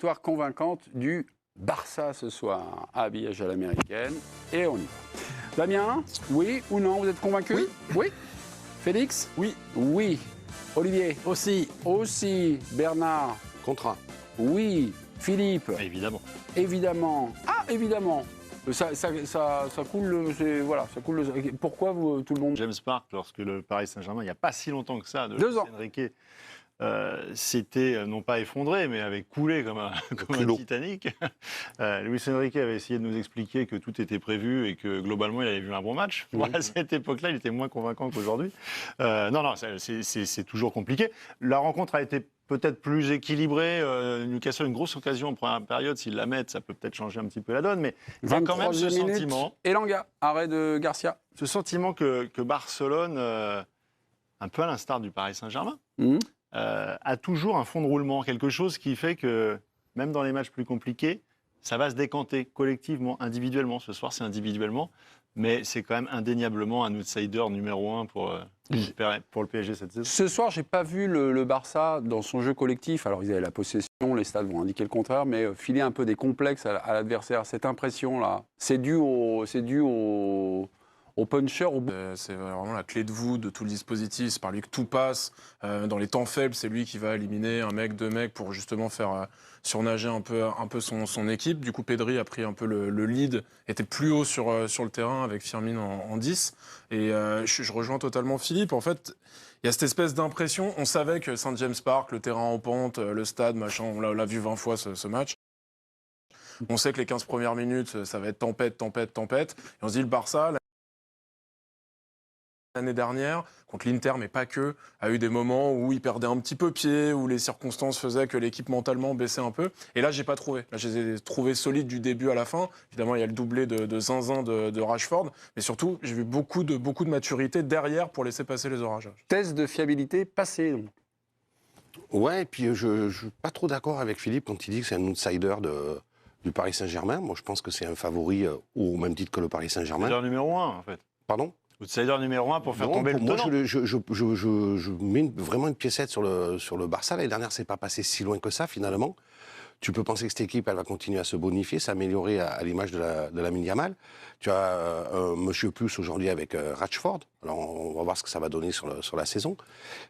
victoire convaincante du Barça ce soir, habillage à l'américaine, et on y va. Damien, oui ou non, vous êtes convaincu? Oui. Oui. Félix? Oui. Oui. Olivier? Aussi. Aussi. Bernard? Contrat. Oui. Philippe? Évidemment. Évidemment. Ah, évidemment. Ça coule, voilà, ça coule. Pourquoi tout le monde? James Park, lorsque le Paris Saint-Germain, il n'y a pas si longtemps que ça, de 2 ans. Luis Enrique, s'était non pas effondré, mais avait coulé comme un Titanic. Luis Enrique avait essayé de nous expliquer que tout était prévu et que globalement, il avait vu un bon match. Bon, à cette époque-là, il était moins convaincant qu'aujourd'hui. Non, c'est toujours compliqué. La rencontre a été peut-être plus équilibrée. Newcastle a une grosse occasion en première période. S'ils la mettent, ça peut peut-être changer un petit peu la donne. Mais il y a quand même ce sentiment. Elanga, arrêt de Garcia. Ce sentiment que Barcelone, un peu à l'instar du Paris Saint-Germain, a toujours un fond de roulement, quelque chose qui fait que, même dans les matchs plus compliqués, ça va se décanter collectivement, individuellement. Ce soir, c'est individuellement, mais c'est quand même indéniablement un outsider numéro 1 pour le PSG cette saison. Ce soir, j'ai pas vu le Barça dans son jeu collectif. Alors, ils avaient la possession, les stats vont indiquer le contraire, mais filer un peu des complexes à l'adversaire. Cette impression-là, c'est dû au puncher. C'est vraiment la clé de voûte de tout le dispositif. C'est par lui que tout passe. Dans les temps faibles, c'est lui qui va éliminer un mec, 2 mecs pour justement faire surnager un peu son équipe. Du coup, Pedri a pris un peu le lead, était plus haut sur le terrain avec Firmine en 10. Et je rejoins totalement Philippe. En fait, il y a cette espèce d'impression. On savait que Saint James Park, le terrain en pente, le stade, machin, on l'a vu 20 fois ce match. On sait que les 15 premières minutes, ça va être tempête. Et on se dit, le Barça, l'année dernière, contre l'Inter, mais pas que, a eu des moments où il perdait un petit peu pied, où les circonstances faisaient que l'équipe mentalement baissait un peu. Et là, j'ai pas trouvé. Là, je les ai trouvés solides du début à la fin. Évidemment, il y a le doublé de Zinzin de Rashford. Mais surtout, j'ai vu beaucoup de maturité derrière pour laisser passer les orages. Test de fiabilité passé, donc. Ouais, et puis je suis pas trop d'accord avec Philippe quand il dit que c'est un outsider du Paris Saint-Germain. Moi, je pense que c'est un favori au même titre que le Paris Saint-Germain. Outsider numéro 1, en fait. Pardon? Outsider numéro 1 pour faire tomber le moi, tenant. je mets vraiment une piécette sur le Barça. L'année dernière, c'est pas passé si loin que ça, finalement. Tu peux penser que cette équipe, elle va continuer à se bonifier, s'améliorer à l'image de la Lamine Yamal. Tu as Monsieur Plus aujourd'hui avec Rashford. Alors, on va voir ce que ça va donner sur la saison.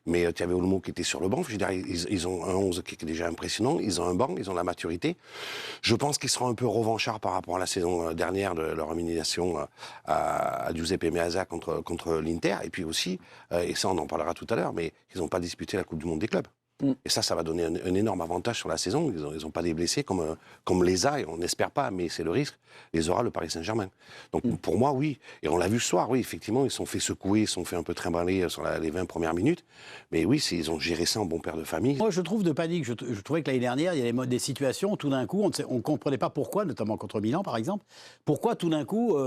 Mais tu avais Olmo qui était sur le banc. Je veux dire, ils ont un 11 qui est déjà impressionnant. Ils ont un banc, ils ont la maturité. Je pense qu'ils seront un peu revanchards par rapport à la saison dernière de leur élimination à Giuseppe Meazza contre l'Inter. Et puis aussi, et ça on en parlera tout à l'heure, mais ils n'ont pas disputé la Coupe du Monde des clubs. Et ça va donner un énorme avantage sur la saison. Ils n'ont pas des blessés comme les a, et on n'espère pas, mais c'est le risque, les aura le Paris Saint-Germain. Donc pour moi, oui. Et on l'a vu ce soir, oui, effectivement, ils se sont fait secouer, ils se sont fait un peu trimballer sur les 20 premières minutes. Mais oui, ils ont géré ça en bon père de famille. Moi, je trouve de panique. Je trouvais que l'année dernière, il y avait des situations où tout d'un coup, on ne comprenait pas pourquoi, notamment contre Milan, par exemple, pourquoi tout d'un coup,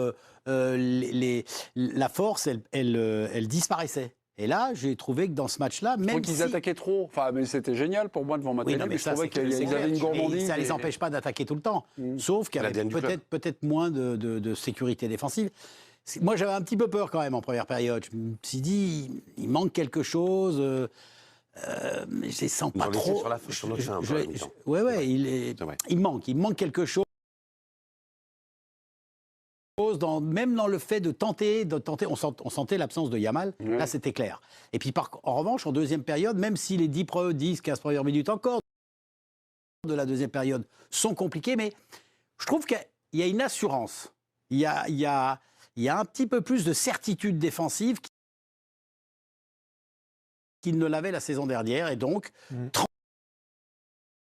la force, elle disparaissait. Et là, j'ai trouvé que dans ce match-là, même qu'ils attaquaient trop. Enfin, mais c'était génial pour moi devant ma télé. mais je trouvais qu'ils avaient une gourmandise. Ça ne les empêche pas d'attaquer tout le temps. Sauf qu'il y avait peut-être moins de sécurité défensive. Moi, j'avais un petit peu peur quand même en première période. Je me suis dit, il manque quelque chose. Mais je les sens pas trop. Sur la fin, il manque quelque chose. Même dans le fait de tenter, on sentait l'absence de Yamal, là c'était clair. Et puis en revanche, en deuxième période, même si les 10-15 premières minutes encore de la deuxième période sont compliquées, mais je trouve qu'il y a une assurance, il y a un petit peu plus de certitude défensive qu'il ne l'avait la saison dernière, et donc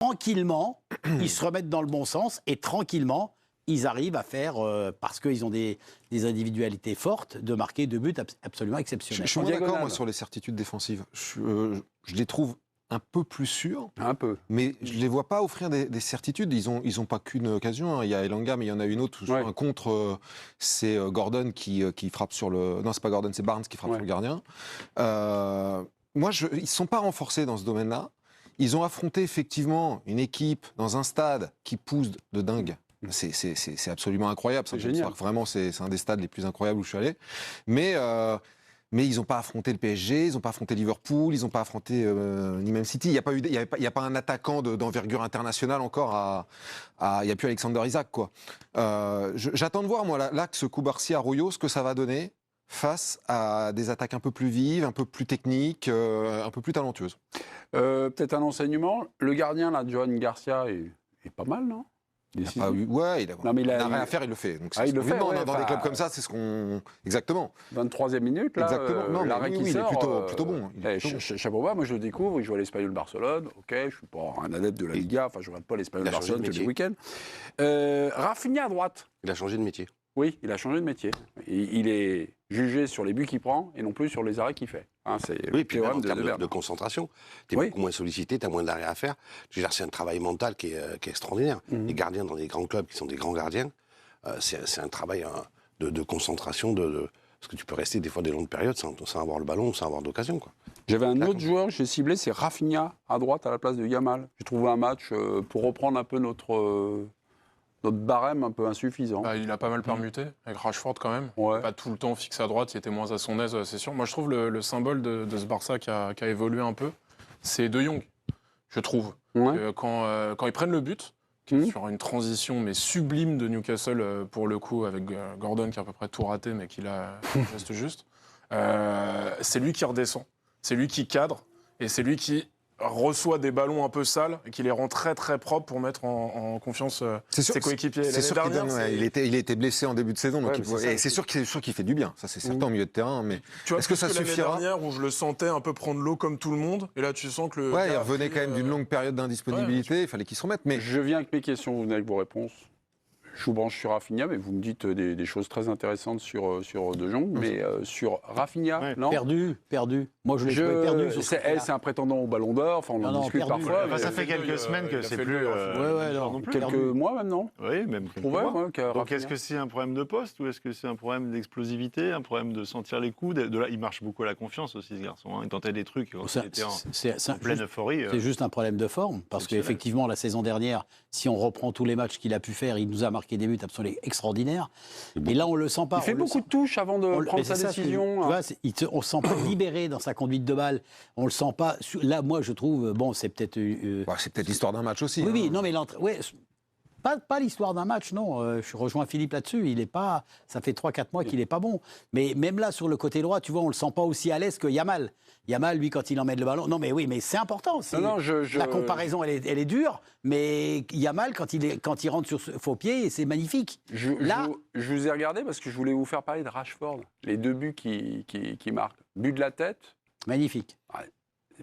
tranquillement, ils se remettent dans le bon sens, et tranquillement, ils arrivent à faire, parce qu'ils ont des individualités fortes, de marquer 2 buts absolument exceptionnels. Je suis d'accord, moi, sur les certitudes défensives. Je les trouve un peu plus sûrs. Un peu. Mais je ne les vois pas offrir des certitudes. Ils ont pas qu'une occasion. Il y a Elanga, mais il y en a une autre. Un contre, c'est Gordon qui frappe sur le... Non, c'est pas Gordon, c'est Barnes qui frappe sur le gardien. Moi, ils ne sont pas renforcés dans ce domaine-là. Ils ont affronté effectivement une équipe dans un stade qui pousse de dingue. C'est absolument incroyable. C'est génial. Vraiment, c'est un des stades les plus incroyables où je suis allé. Mais mais ils n'ont pas affronté le PSG, ils n'ont pas affronté Liverpool, ils n'ont pas affronté ni même City. Il n'y a pas un attaquant d'envergure internationale encore il n'y a plus Alexander Isak, quoi. J'attends de voir, moi, l'axe Cubarsí-Arroyo, ce que ça va donner face à des attaques un peu plus vives, un peu plus techniques, un peu plus talentueuses. Peut-être un enseignement. Le gardien, là, Johan Garcia, est pas mal, non? Il a rien à faire, il le fait. Donc, il le fait, dans des clubs comme ça, c'est ce qu'on... Exactement. 23e minute, là, l'arrêt qui il sort. est plutôt bon. Chapeau bas, moi je le découvre, il joue à l'Espagnol Barcelone, ok, je ne suis pas un adepte de la Liga, enfin je ne regarde pas l'Espagnol Barcelone tous les week-ends. Rafinha à droite. Il a changé de métier. Oui, il a changé de métier. Il est jugé sur les buts qu'il prend et non plus sur les arrêts qu'il fait. C'est puis même en termes de concentration, tu es beaucoup moins sollicité, tu as moins d'arrêts à faire. Je veux dire, c'est un travail mental qui est extraordinaire. Les gardiens dans des grands clubs qui sont des grands gardiens, c'est un travail de concentration, parce que tu peux rester des fois des longues périodes sans avoir le ballon, sans avoir d'occasion. J'avais un autre joueur que j'ai ciblé, c'est Rafinha à droite à la place de Yamal. J'ai trouvé un match pour reprendre un peu notre barème un peu insuffisant. Il a pas mal permuté, avec Rashford quand même. Ouais. Pas tout le temps fixé à droite, il était moins à son aise, c'est sûr. Moi, je trouve le symbole de ce Barça qui a évolué un peu, c'est De Jong, je trouve. Ouais. Quand ils prennent le but, sur une transition mais sublime de Newcastle, pour le coup, avec Gordon qui a à peu près tout raté, mais qui l'a geste juste, c'est lui qui redescend, c'est lui qui cadre, et c'est lui qui reçoit des ballons un peu sales et qui les rend très très propres pour mettre en confiance ses coéquipiers. C'est sûr qu'il il était blessé en début de saison, donc c'est sûr qu'il fait du bien. Ça c'est certain au milieu de terrain, mais est-ce que ça suffira? L'année dernière où je le sentais un peu prendre l'eau comme tout le monde, et là tu sens que il revenait quand même d'une longue période d'indisponibilité. Il fallait qu'il se remette. Mais je viens avec mes questions, vous venez avec vos réponses. Je vous branche sur Rafinha, mais vous me dites des choses très intéressantes sur De Jong, mais sur Rafinha, non? Perdu. Moi, je l'ai trouvé perdu. C'est un prétendant au Ballon d'Or, enfin on en discute perdu. parfois. Ça fait quelques semaines que c'est plus... Quelques mois même, non? Oui, même quelques mois. Donc est-ce que c'est un problème de poste ou est-ce que c'est un problème d'explosivité, un problème de sentir les coups? Là, il marche beaucoup à la confiance aussi, ce garçon. Il tentait des trucs quand il était en pleine euphorie. C'est juste un problème de forme, parce qu'effectivement, la saison dernière, si on reprend tous les matchs qu'il a pu faire, il nous a marqué des buts absolument extraordinaires. Et là, on le sent pas. Il fait beaucoup de touches avant de prendre sa décision. On ne sent pas libéré dans sa conduite de balle. On le sent pas. Là, moi, je trouve, bon, c'est peut-être. C'est peut-être l'histoire d'un match aussi. Oui, non, mais pas l'histoire d'un match, non. Je rejoins Philippe là-dessus. Il est pas. Ça fait 3-4 mois qu'il n'est pas bon. Mais même là, sur le côté droit, tu vois, on le sent pas aussi à l'aise que Yamal. Yamal, lui, quand il emmène le ballon. Non, mais oui, mais c'est important. La comparaison, elle est dure. Mais Yamal, quand il rentre sur ce faux pied, c'est magnifique. Je vous ai regardé parce que je voulais vous faire parler de Rashford. Les 2 buts qui marquent. But de la tête. Magnifique.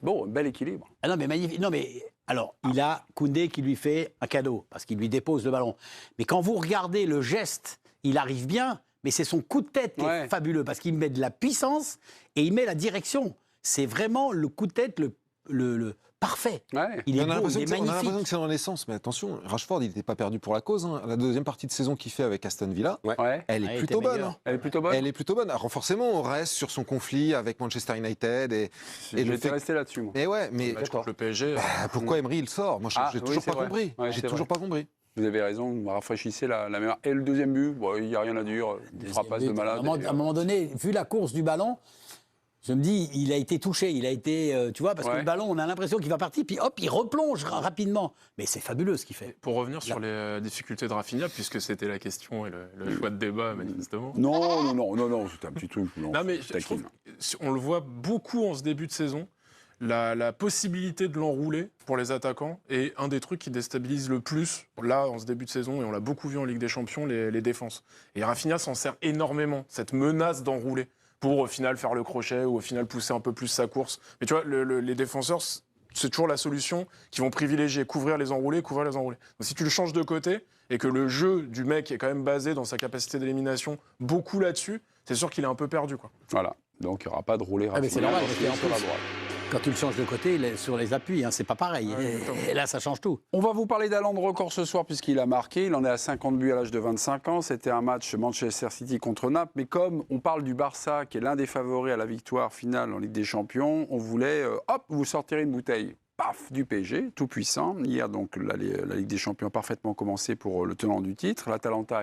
Bon, bel équilibre. Ah non, mais magnifique. Non, mais alors, il a Koundé qui lui fait un cadeau parce qu'il lui dépose le ballon. Mais quand vous regardez le geste, il arrive bien, mais c'est son coup de tête qui est fabuleux parce qu'il met de la puissance et il met la direction. C'est vraiment le coup de tête le parfait. Ouais. Il est beau, il est magnifique. On a l'impression que c'est dans l'essence, mais attention, Rashford, il n'était pas perdu pour la cause. La deuxième partie de saison qu'il fait avec Aston Villa, elle est plutôt bonne. Elle est plutôt bonne. Elle est plutôt bonne. Alors forcément, on reste sur son conflit avec Manchester United j'étais resté là-dessus, moi. Mais contre le PSG. pourquoi Emery il sort? Moi, j'ai toujours pas compris. J'ai toujours pas compris. Vous avez raison, vous me rafraîchissez la mémoire. Et le deuxième but, il n'y a rien à dire. Une frappasse de malade. À un moment donné, vu la course du ballon, je me dis, il a été touché, il a été, tu vois, parce que le ballon, on a l'impression qu'il va partir, puis hop, il replonge rapidement. Mais c'est fabuleux ce qu'il fait. Pour revenir sur les difficultés de Rafinha, puisque c'était la question et le choix de débat, manifestement. Non, c'était un petit truc. Non, mais je trouve, on le voit beaucoup en ce début de saison. La possibilité de l'enrouler pour les attaquants est un des trucs qui déstabilise le plus, là, en ce début de saison, et on l'a beaucoup vu en Ligue des Champions, les défenses. Et Rafinha s'en sert énormément, cette menace d'enrouler, pour au final faire le crochet ou au final pousser un peu plus sa course. Mais tu vois, les défenseurs, c'est toujours la solution qui vont privilégier couvrir les enroulés. Donc si tu le changes de côté et que le jeu du mec est quand même basé dans sa capacité d'élimination beaucoup là-dessus, c'est sûr qu'il est un peu perdu, quoi. Voilà, donc il n'y aura pas de roulé mais c'est normal, sur la droite. Quand tu le changes de côté, il est sur les appuis, c'est pas pareil. Et là, ça change tout. On va vous parler d'Haaland record ce soir puisqu'il a marqué. Il en est à 50 buts à l'âge de 25 ans. C'était un match Manchester City contre Naples. Mais comme on parle du Barça, qui est l'un des favoris à la victoire finale en Ligue des Champions, on voulait, vous sortirez une bouteille. Paf, du PSG, tout puissant. Hier, donc, la Ligue des Champions a parfaitement commencé pour le tenant du titre. L'Atalanta